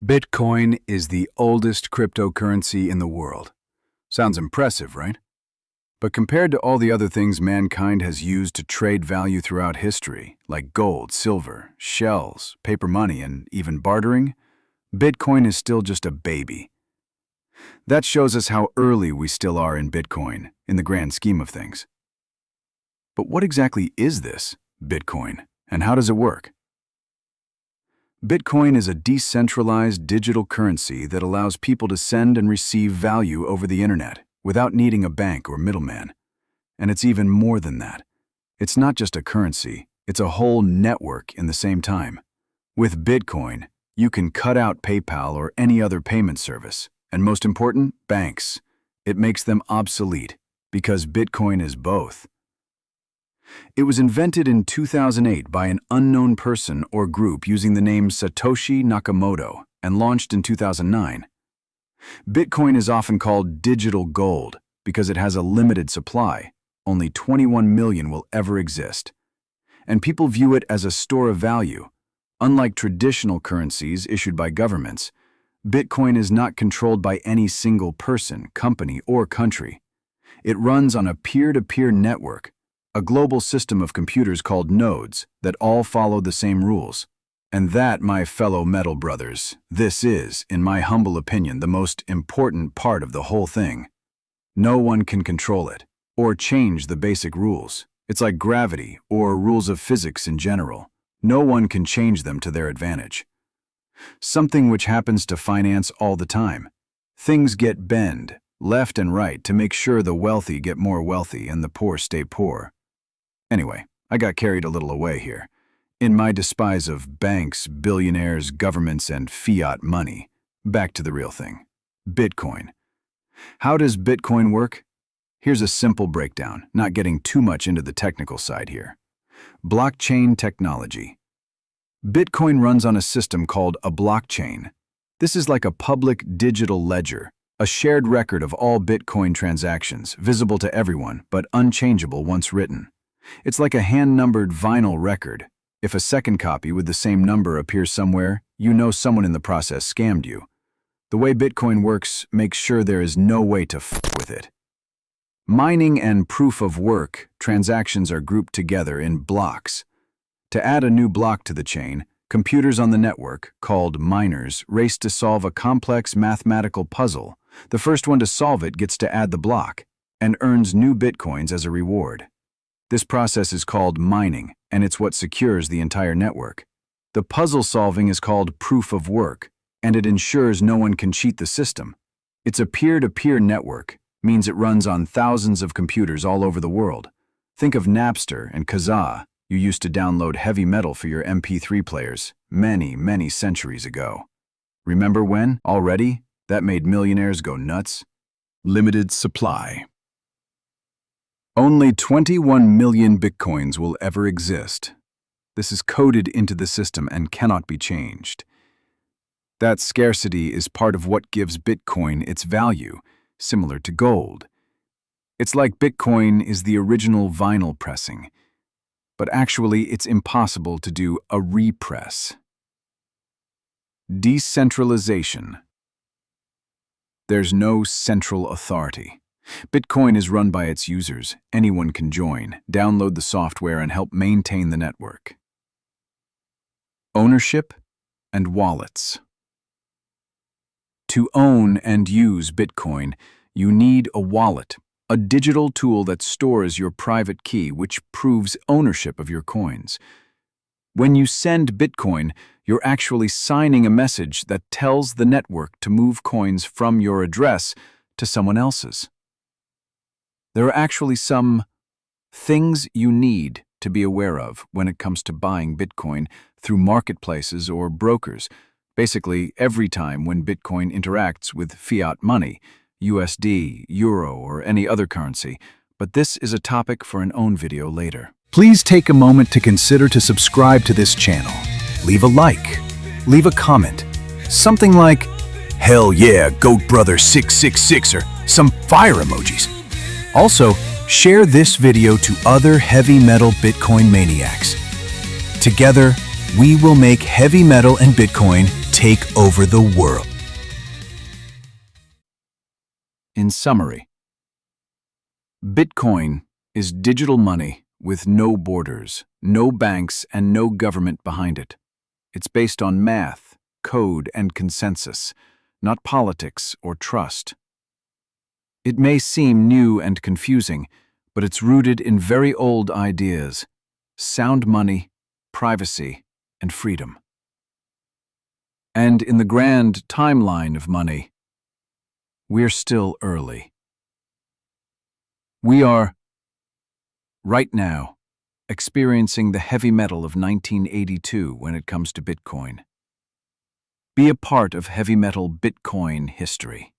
Bitcoin is the oldest cryptocurrency in the world. Sounds impressive, right? But compared to all the other things mankind has used to trade value throughout history, like gold, silver, shells, paper money, and even bartering, Bitcoin is still just a baby. That shows us how early we still are in Bitcoin, in the grand scheme of things. But what exactly is this, Bitcoin, and how does it work? Bitcoin is a decentralized digital currency that allows people to send and receive value over the internet without needing a bank or middleman. And it's even more than that. It's not just a currency, it's a whole network in the same time. With Bitcoin, you can cut out PayPal or any other payment service, and most important, banks. It makes them obsolete because Bitcoin is both. It was invented in 2008 by an unknown person or group using the name Satoshi Nakamoto and launched in 2009. Bitcoin is often called digital gold because it has a limited supply. Only 21 million will ever exist. And people view it as a store of value. Unlike traditional currencies issued by governments, Bitcoin is not controlled by any single person, company, or country. It runs on a peer-to-peer network, a global system of computers called nodes that all follow the same rules. And that, my fellow metal brothers, this is, in my humble opinion, the most important part of the whole thing. No one can control it, or change the basic rules. It's like gravity, or rules of physics in general. No one can change them to their advantage. Something which happens to finance all the time. Things get bent, left and right, to make sure the wealthy get more wealthy and the poor stay poor. Anyway, I got carried a little away here. In my despise of banks, billionaires, governments, and fiat money, back to the real thing. Bitcoin. How does Bitcoin work? Here's a simple breakdown, not getting too much into the technical side here. Blockchain technology. Bitcoin runs on a system called a blockchain. This is like a public digital ledger, a shared record of all Bitcoin transactions, visible to everyone, but unchangeable once written. It's like a hand-numbered vinyl record. If a second copy with the same number appears somewhere, you know someone in the process scammed you. The way Bitcoin works makes sure there is no way to f with it. Mining and proof of work transactions are grouped together in blocks. To add a new block to the chain, computers on the network, called miners, race to solve a complex mathematical puzzle. The first one to solve it gets to add the block and earns new Bitcoins as a reward. This process is called mining, and it's what secures the entire network. The puzzle solving is called proof of work, and it ensures no one can cheat the system. It's a peer-to-peer network, means it runs on thousands of computers all over the world. Think of Napster and Kazaa. You used to download heavy metal for your MP3 players many, many centuries ago. Remember when, already, that made millionaires go nuts? Limited supply. Only 21 million Bitcoins will ever exist. This is coded into the system and cannot be changed. That scarcity is part of what gives Bitcoin its value, similar to gold. It's like Bitcoin is the original vinyl pressing, but actually it's impossible to do a repress. Decentralization. There's no central authority. Bitcoin is run by its users. Anyone can join, download the software, and help maintain the network. Ownership and wallets. To own and use Bitcoin, you need a wallet, a digital tool that stores your private key which proves ownership of your coins. When you send Bitcoin, you're actually signing a message that tells the network to move coins from your address to someone else's. There are actually some things you need to be aware of when it comes to buying Bitcoin through marketplaces or brokers. Basically, every time when Bitcoin interacts with fiat money, USD, Euro, or any other currency, but this is a topic for an own video later. Please take a moment to consider to subscribe to this channel. Leave a like, leave a comment, something like, "Hell yeah, Goat Brother 666, or some fire emojis. Also, share this video to other heavy metal Bitcoin maniacs. Together, we will make heavy metal and Bitcoin take over the world. In summary, Bitcoin is digital money with no borders, no banks, and no government behind it. It's based on math, code, and consensus, not politics or trust. It may seem new and confusing, but it's rooted in very old ideas: sound money, privacy, and freedom. And in the grand timeline of money, we're still early. We are, right now, experiencing the heavy metal of 1982 when it comes to Bitcoin. Be a part of heavy metal Bitcoin history.